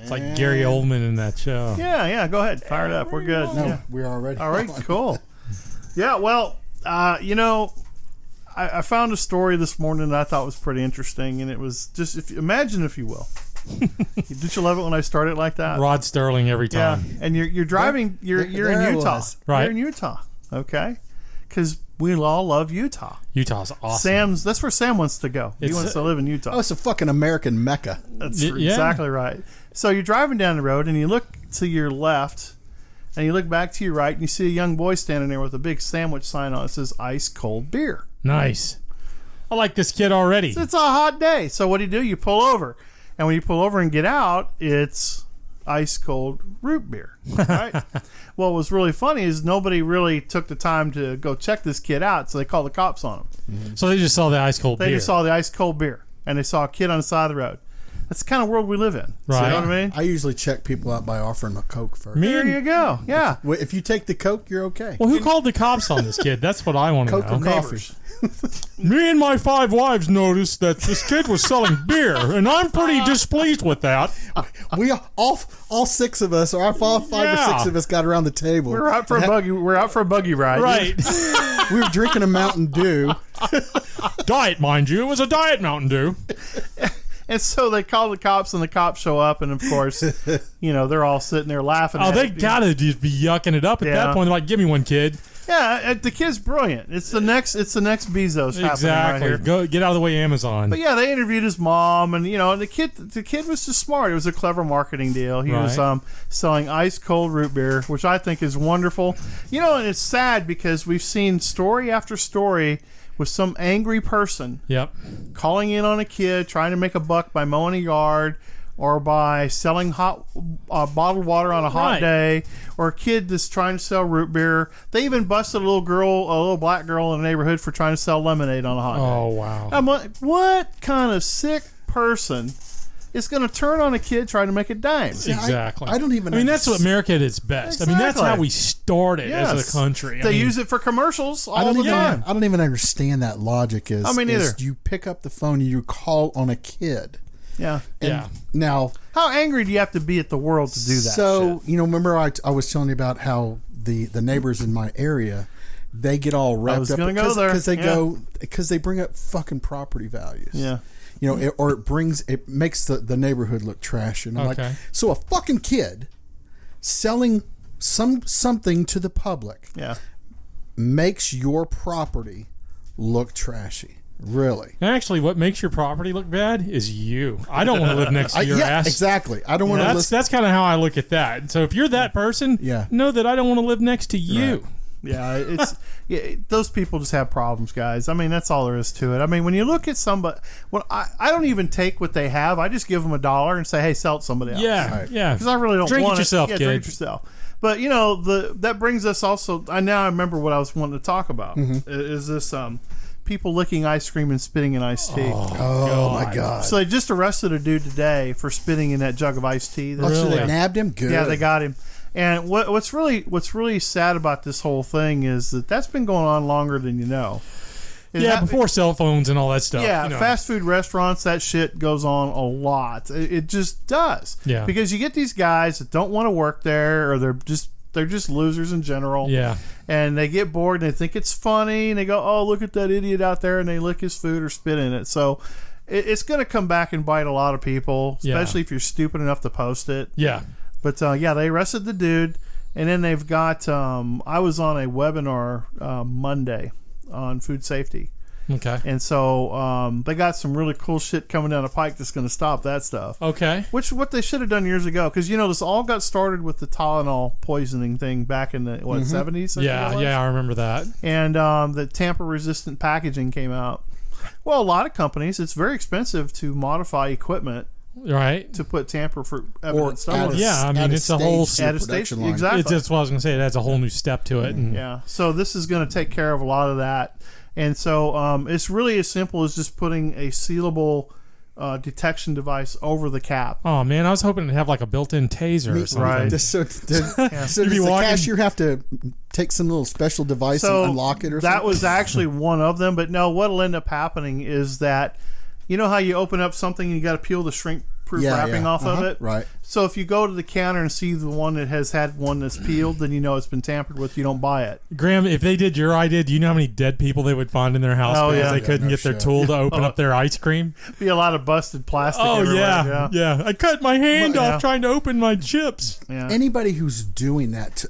It's like Gary Oldman in that show. Yeah. Go ahead. Fire it up. We're good. No, yeah. we're already. All right, cool. Yeah, well, I found a story this morning that I thought was pretty interesting, and it was just, imagine if you will. Did you love it when I started like that? Rod Sterling every time. Yeah, and you're driving, you're in Utah. Right. You're in Utah, okay? Because we all love Utah. Utah's awesome. That's where Sam wants to go. He wants to live in Utah. Oh, it's a fucking American mecca. That's exactly right. So you're driving down the road, and you look to your left, and you look back to your right, and you see a young boy standing there with a big sandwich sign on it. It says ice cold beer. Nice. I like this kid already. It's a hot day. So what do? You pull over. And when you pull over and get out, it's ice cold root beer. Right? Well, what was really funny is nobody really took the time to go check this kid out, so they called the cops on him. Mm-hmm. So they just saw the ice cold beer. They just saw the ice cold beer, and they saw a kid on the side of the road. That's the kind of world we live in. Right. So you know what I mean? I usually check people out by offering a Coke first. There you go. Yeah. If you take the Coke, you're okay. Well, who called the cops on this kid? That's what I want to Coke know. or coffee? Me and my 5 wives noticed that this kid was selling beer, and I'm pretty displeased with that. We all 6 of us, or all 5 or 6 of us, got around the table. We're out for a buggy ride. Right. We were drinking a Mountain Dew. Diet, mind you. It was a diet Mountain Dew. And so they call the cops, and the cops show up, and of course, they're all sitting there laughing. Oh, they gotta just be yucking it up at that point. They're like, "Give me one, kid." Yeah, the kid's brilliant. It's the next Bezos happening right here. Go get out of the way, Amazon. But yeah, they interviewed his mom, and the kid was just smart. It was a clever marketing deal. He was selling ice cold root beer, which I think is wonderful. And it's sad because we've seen story after story with some angry person calling in on a kid trying to make a buck by mowing a yard or by selling hot bottled water on a hot day, or a kid that's trying to sell root beer. They even busted a little black girl in the neighborhood for trying to sell lemonade on a hot day. Oh, wow. I'm like, what kind of sick person is going to turn on a kid trying to make a dime? Exactly. I don't even. I mean, that's what America at its best. Exactly. I mean, that's how we started as a country. They use it for commercials all the time. I don't even understand that logic. I mean, neither. You pick up the phone and you call on a kid. Yeah. Now, how angry do you have to be at the world to do that? So, remember I was telling you about how the neighbors in my area, they get all wrapped up because they bring up fucking property values. Yeah. It makes the neighborhood look trash. And I'm like, so a fucking kid selling something to the public makes your property look trashy. Really? Actually, what makes your property look bad is you. I don't want to live next to your ass. Exactly. I don't want to. That's kind of how I look at that. So if you're that person, know that I don't want to live next to you. Right. Yeah, those people just have problems, guys. I mean, that's all there is to it. I mean, when you look at somebody, I don't even take what they have. I just give them $1 and say, "Hey, sell it to somebody else." Yeah, yeah. Because I really don't drink want it yourself, kid. kid. Drink it yourself. But that brings us also. I remember what I was wanting to talk about. Is this people licking ice cream and spitting in iced tea? Oh my God! So they just arrested a dude today for spitting in that jug of iced tea. So they nabbed him. Good. Yeah, they got him. And what's really sad about this whole thing is that's been going on longer than you know. Before cell phones and all that stuff. Yeah, fast food restaurants, that shit goes on a lot. It just does. Yeah. Because you get these guys that don't want to work there, or they're just losers in general. Yeah. And they get bored and they think it's funny, and they go, "Oh, look at that idiot out there," and they lick his food or spit in it. So it's going to come back and bite a lot of people, especially if you're stupid enough to post it. Yeah. But they arrested the dude, and then they've got. I was on a webinar Monday on food safety. Okay. And so they got some really cool shit coming down the pike that's going to stop that stuff. Okay. Which what they should have done years ago, because this all got started with the Tylenol poisoning thing back in the 70s. Yeah, I remember that. And the tamper-resistant packaging came out. Well, a lot of companies, it's very expensive to modify equipment. Right. To put tamper for evidence stuff. I mean, it's a whole at a station. Exactly. That's what I was going to say. It adds a whole new step to it. And so this is going to take care of a lot of that. And so it's really as simple as just putting a sealable detection device over the cap. Oh man, I was hoping to have like a built-in taser or something. Right. So does the cashier have to take some little special device and unlock it or something? That was actually one of them. But no, what'll end up happening is that, you know how you open up something and you got to peel the shrink waterproof wrapping off of it. Right. So if you go to the counter and see the one that has had one that's peeled, then you know it's been tampered with. You don't buy it. Graham, if they did your idea, do you know how many dead people they would find in their house because they couldn't get their tool to open up their ice cream? Be a lot of busted plastic. Oh yeah. I cut my hand off trying to open my chips. Yeah. Anybody who's doing that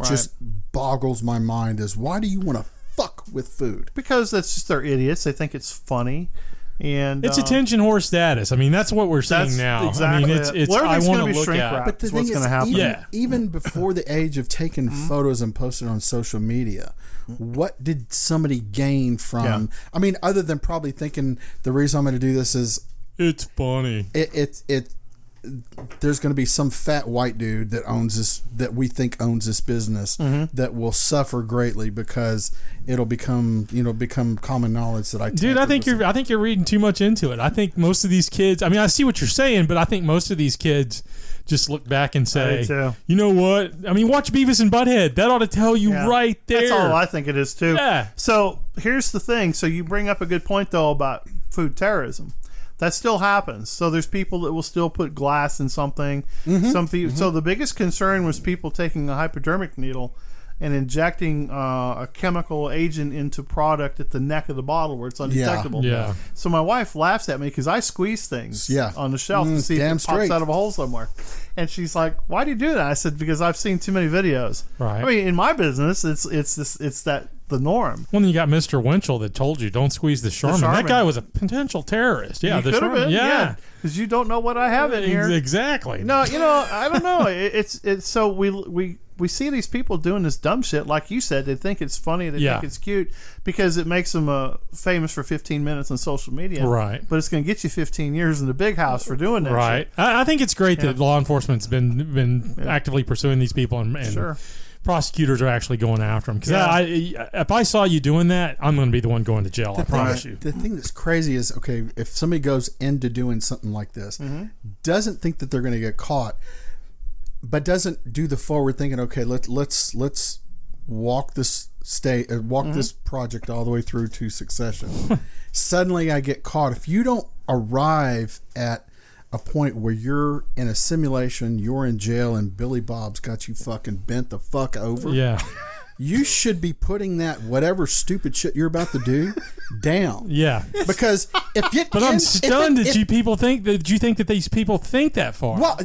just boggles my mind. Is why do you want to fuck with food? Because that's just they're idiots. They think it's funny. And it's attention whore status. I mean, that's what we're seeing now. Exactly. I mean, it's I want to look at. But the thing is, even before the age of taking photos and posting on social media, what did somebody gain from? I mean, other than probably thinking the reason I'm going to do this is it's funny. There's going to be some fat white dude that owns this, that we think owns this business, that will suffer greatly because it'll become common knowledge that I think you're reading too much into it. I think most of these kids, I mean, I see what you're saying, but I think most of these kids just look back and say, you know what? I mean, watch Beavis and Butthead. That ought to tell you right there. That's all I think it is too. Yeah. So here's the thing. So you bring up a good point though about food terrorism. That still happens. So there's people that will still put glass in something. Some people. So the biggest concern was people taking a hypodermic needle and injecting a chemical agent into product at the neck of the bottle where it's undetectable. Yeah. So my wife laughs at me because I squeeze things on the shelf to see if it pops out of a hole somewhere. And she's like, "Why do you do that?" I said, "Because I've seen too many videos." Right. I mean, in my business, it's the norm. Well, then you got Mr. Winchell that told you don't squeeze the Charmin. That guy was a potential terrorist. Yeah, the Charmin. Yeah, because you don't know what I have in here. Exactly. No, I don't know. It's so we see these people doing this dumb shit, like you said. They think it's funny. They think it's cute because it makes them famous for 15 minutes on social media. Right. But it's going to get you 15 years in the big house for doing that. Right. Shit. I think it's great that law enforcement's been actively pursuing these people and prosecutors are actually going after them. Because if I saw you doing that, I'm going to be the one going to jail. I promise you. The thing that's crazy is, okay, if somebody goes into doing something like this, doesn't think that they're going to get caught, but doesn't do the forward thinking. Okay, let's walk this this project all the way through to succession. Suddenly, I get caught. If you don't arrive at a point where you're in a simulation, you're in jail, and Billy Bob's got you fucking bent the fuck over. Yeah. You should be putting that whatever stupid shit you're about to do down. Yeah. Because if you But I'm stunned that you think that these people think that far. Well,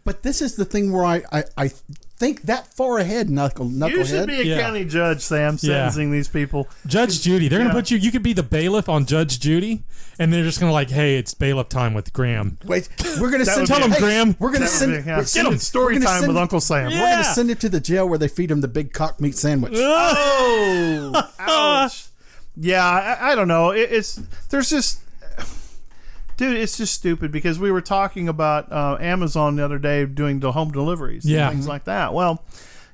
but this is the thing where I think that far ahead, knucklehead. You should be a county judge, Sam, sentencing these people. Judge Judy. They're going to put you could be the bailiff on Judge Judy, and they're just going to hey, it's bailiff time with Graham. Wait, we're going to tell him, Graham. We're going to send it's story time with Uncle Sam. We're going to send it to the jail where they feed him the big cock meat sandwich. Oh, ouch. Yeah, I don't know. Dude, it's just stupid because we were talking about Amazon the other day doing the home deliveries and things like that. Well,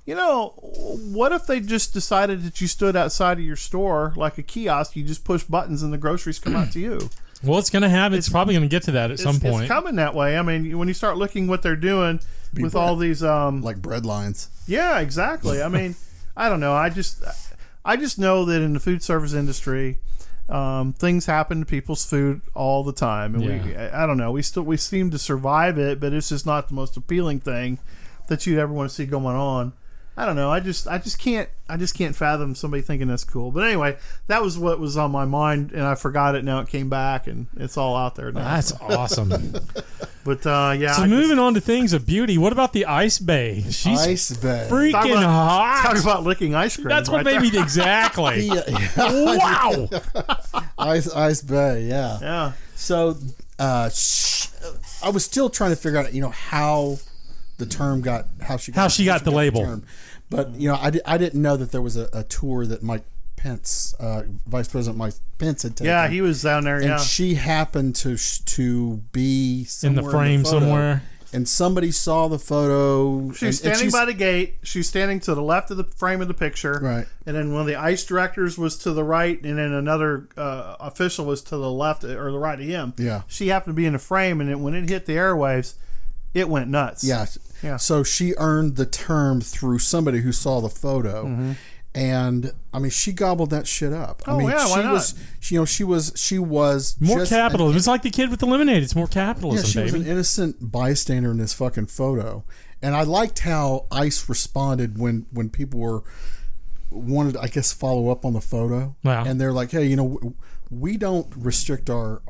what if they just decided that you stood outside of your store like a kiosk, you just push buttons and the groceries come out to you? Well, it's going to have. It's probably going to get to that at some point. It's coming that way. I mean, when you start looking what they're doing with all these like bread lines. Yeah, exactly. I mean, I don't know. I just know that in the food service industry, things happen to people's food all the time, and I don't know. We seem to survive it, but it's just not the most appealing thing that you'd ever want to see going on. I don't know. I just can't fathom somebody thinking that's cool. But anyway, that was what was on my mind, and I forgot it. Now it came back, and it's all out there now. That's awesome. But So moving on to things of beauty. What about the Ice Bay? She's Ice Bay. Freaking hot. Talk about licking ice cream. That's what made me exactly. Wow. Ice Bay. Yeah. Yeah. So I was still trying to figure out, how the term how she got the label. Term. But I didn't know that there was a tour that Mike Pence, Vice President Mike Pence, had taken. Yeah, he was down there. And she happened to be in the frame somewhere. And somebody saw the photo. She was standing by the gate. She was standing to the left of the frame of the picture. Right. And then one of the ICE directors was to the right, and then another official was to the left or the right of him. Yeah. She happened to be in the frame, and when it hit the airwaves, it went nuts. Yeah. So she earned the term through somebody who saw the photo. And I mean, she gobbled that shit up. Oh, I mean, yeah, why not? she was more capitalism. It's like the kid with the lemonade. It's more capitalism, she baby. was an innocent bystander in this fucking photo. And I liked how ICE responded when people wanted, I guess, follow up on the photo. Wow. And they're like, hey, we don't restrict our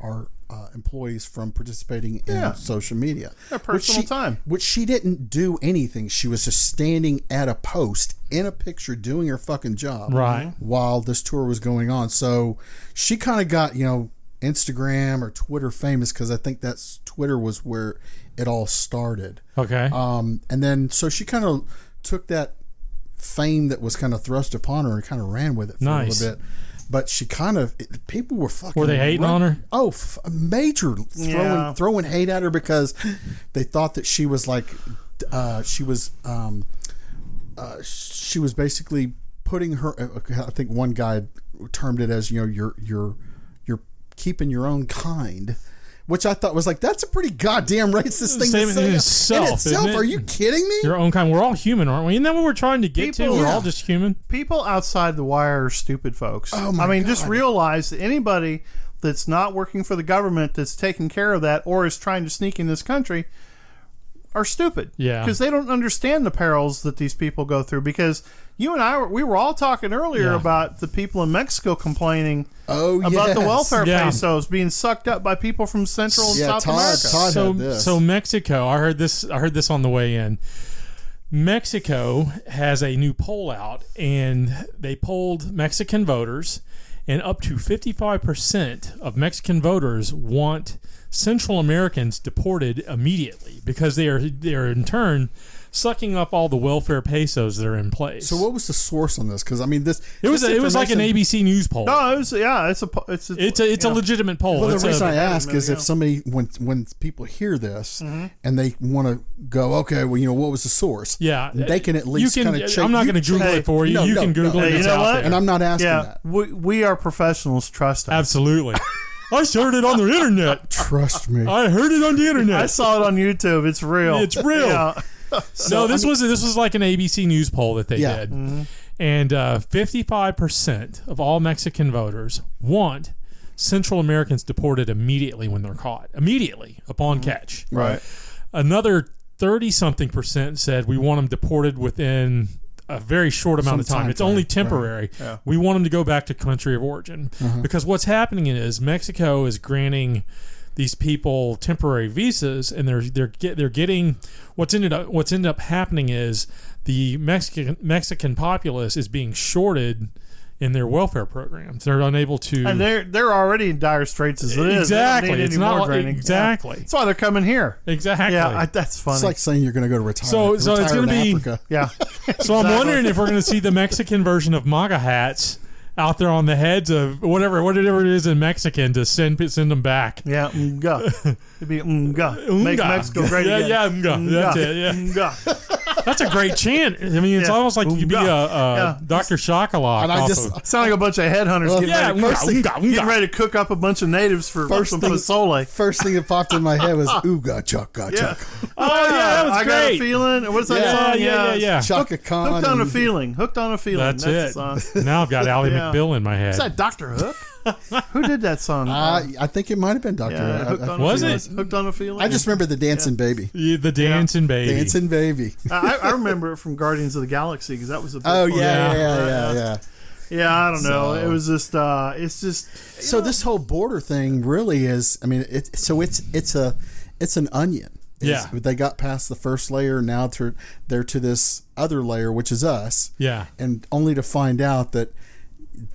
employees from participating in social media. Their personal time. Which she didn't do anything. She was just standing at a post in a picture doing her fucking job. Right. While this tour was going on. So she kind of got, Instagram or Twitter famous because I think Twitter was where it all started. Okay. And then so she kind of took that fame that was kind of thrust upon her and kind of ran with it for a little bit. But she kind of, people were fucking. Were they hating on her? Oh, major throwing hate at her because they thought that she was like, she was basically putting her. I think one guy termed it as you're keeping your own kind. Which I thought was like, that's a pretty goddamn racist thing to say. In itself. Are you kidding me? Your own kind. We're all human, aren't we? Isn't that what we're trying to get to? We're all just human. People outside the wire are stupid folks. Oh my God. Just realize that anybody that's not working for the government that's taking care of that or is trying to sneak in this country are stupid. Yeah. Because they don't understand the perils that these people go through. Because you and I, we were all talking earlier about the people in Mexico complaining about the welfare pesos being sucked up by people from Central and South America. So Mexico, I heard this on the way in. Mexico has a new poll out, and they polled Mexican voters, and up to 55% of Mexican voters want Central Americans deported immediately because they are in turn sucking up all the welfare pesos that are in place. So what was the source on this? Because I mean, it was like an ABC News poll. No, it's a legitimate poll. Well, the reason I ask is if somebody when people hear this and they want to go, okay, well, what was the source? Yeah, they can at least kind of check. I'm not going to Google it for you. You can Google it. You know what? And I'm not asking that. We are professionals. Trust us. Absolutely. I heard it on the internet. Trust me. I heard it on the internet. I saw it on YouTube. It's real. It's real. Yeah. So this was like an ABC News poll that they did, and 55% of all Mexican voters want Central Americans deported immediately when they're caught, immediately upon catch. Right. Another 30-something% said we want them deported within a very short amount of time. It's only temporary. Right. Yeah. We want them to go back to country of origin because what's happening is Mexico is granting these people temporary visas, and they're getting what's ended up happening is the Mexican populace is being shorted in their welfare programs. They're unable to, and they're already in dire straits as it is. Exactly, it's not exactly. That's why they're coming here. Exactly. Yeah, that's funny. It's like saying you're going to go to retire. So it's going to be Africa. Yeah. So I'm wondering if we're going to see the Mexican version of MAGA hats out there on the heads of whatever it is in Mexican to send them back. Yeah, It'd be Make Mexico great again. Yeah, That's it. Yeah. That's a great chant. I mean, it's almost like you could be a Dr. Shockalock. And I just sound like a bunch of headhunters getting ready to cook up a bunch of natives for some pozole. First thing that popped in my head was Ooga Chaka Chaka. Oh yeah, that was I great. Got a feeling. What's that song? Yeah. Chaka Khan. Hooked on a feeling. Hooked on a feeling. That's it. The song. Now I've got Ally McBeal in my head. Is that Dr. Hook? Who did that song? I think it might have been Dr. Hook. Was it? Hooked on a Feeling? I just remember the Dancing Baby. The Dancing Baby. Dancing Baby. I remember it from Guardians of the Galaxy because that was a big part. Yeah. Yeah, I don't know. It was just, it's just. So this whole border thing really is. I mean, it's an onion. Yeah, they got past the first layer. Now they're to this other layer, which is us. Yeah, and only to find out that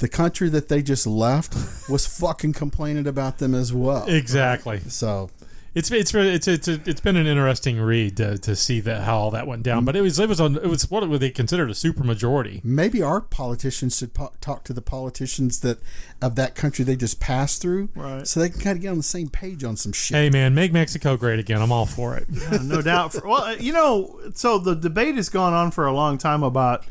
the country that they just left was fucking complaining about them as well. Exactly. So it's been an interesting read to see how all that went down. But it was what they considered a supermajority. Maybe our politicians should talk to the politicians of that country they just passed through, right? So they can kind of get on the same page on some shit. Hey man, make Mexico great again. I'm all for it. Yeah, no doubt. So the debate has gone on for a long time about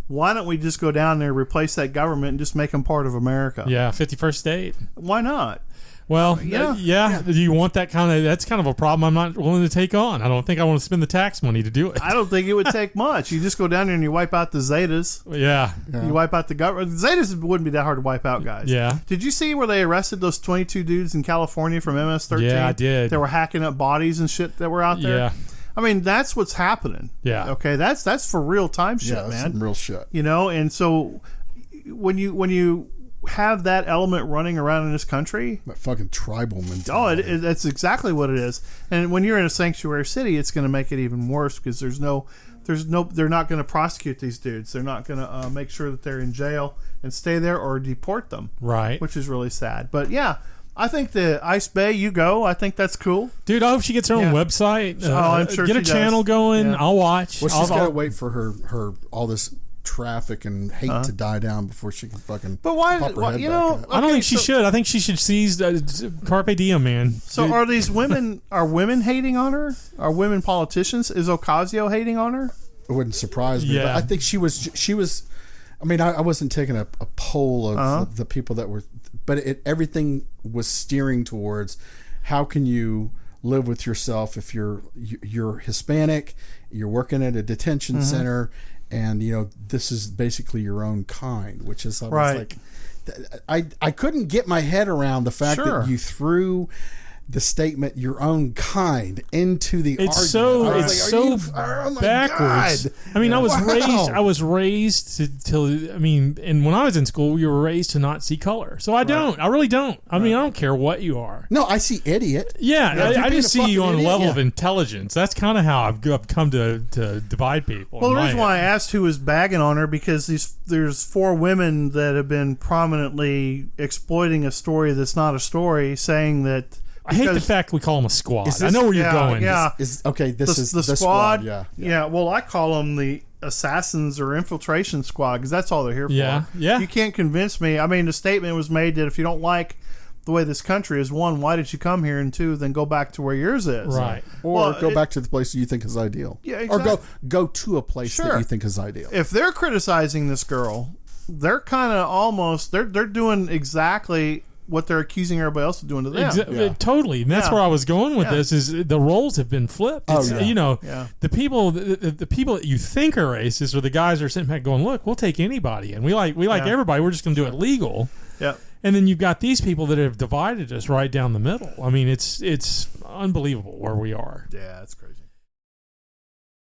why don't we just go down there, replace that government, and just make them part of America? Yeah, 51st state. Why not? Well, yeah. Do you want that kind of? That's kind of a problem I'm not willing to take on. I don't think I want to spend the tax money to do it. I don't think it would take much. You just go down there and you wipe out the Zetas. Yeah. You wipe out the government. Zetas wouldn't be that hard to wipe out, guys. Yeah. Did you see where they arrested those 22 dudes in California from MS-13? Yeah, I did. They were hacking up bodies and shit that were out there. Yeah. I mean, that's what's happening. Yeah. Okay, that's for real time shit, that's man. Some real shit. You know, and so when you have that element running around in this country, that fucking tribal mentality. That's exactly what it is. And when you're in a sanctuary city, it's going to make it even worse because they're not going to prosecute these dudes. They're not going to make sure that they're in jail and stay there or deport them. Right. Which is really sad. But yeah, I think the Ice Bay, you go. I think that's cool. Dude, I hope she gets her own website. I'm sure get a channel going. Yeah. I'll watch. Well, she's got to wait for her all this traffic and hate to die down before she can fucking. But why? Pop her head You know, back up. I don't think she should. I think she should seize Carpe Diem, man. So Dude. are these women? Are women hating on her? Are women politicians? Is Ocasio hating on her? It wouldn't surprise me. Yeah. But I think she was. I mean, I wasn't taking a poll of the people that were, but everything was steering towards how can you live with yourself if you're Hispanic, you're working at a detention center, and this is basically your own kind, which is right. I couldn't get my head around the fact that you threw the statement "your own kind" into the argument. It's so backwards. God. I mean, I was raised and when I was in school, you were raised to not see color. So I really don't. I mean, I don't care what you are. No, I see idiot. Yeah, I just see you on a level of intelligence. That's kind of how I've come to divide people. Well, the reason why I asked who was bagging on her because there's 4 women that have been prominently exploiting a story that's not a story, saying that. I hate the fact we call them a squad. I know where you're going. Yeah. This is the squad. Yeah. Well, I call them the assassins or infiltration squad because that's all they're here for. Yeah. You can't convince me. I mean, the statement was made that if you don't like the way this country is, 1, why did you come here, and 2, then go back to where yours is. Right. Or go back to the place you think is ideal. Yeah, exactly. Or go to a place that you think is ideal. If they're criticizing this girl, they're kind of almost they're doing exactly what they're accusing everybody else of doing to them. Totally. And that's where I was going with this is the roles have been flipped. The people that you think are racist are the guys that are sitting back going, look, we'll take anybody and we like everybody. We're just going to do it legal. Yeah. And then you've got these people that have divided us right down the middle. I mean, it's unbelievable where we are. Yeah, it's crazy.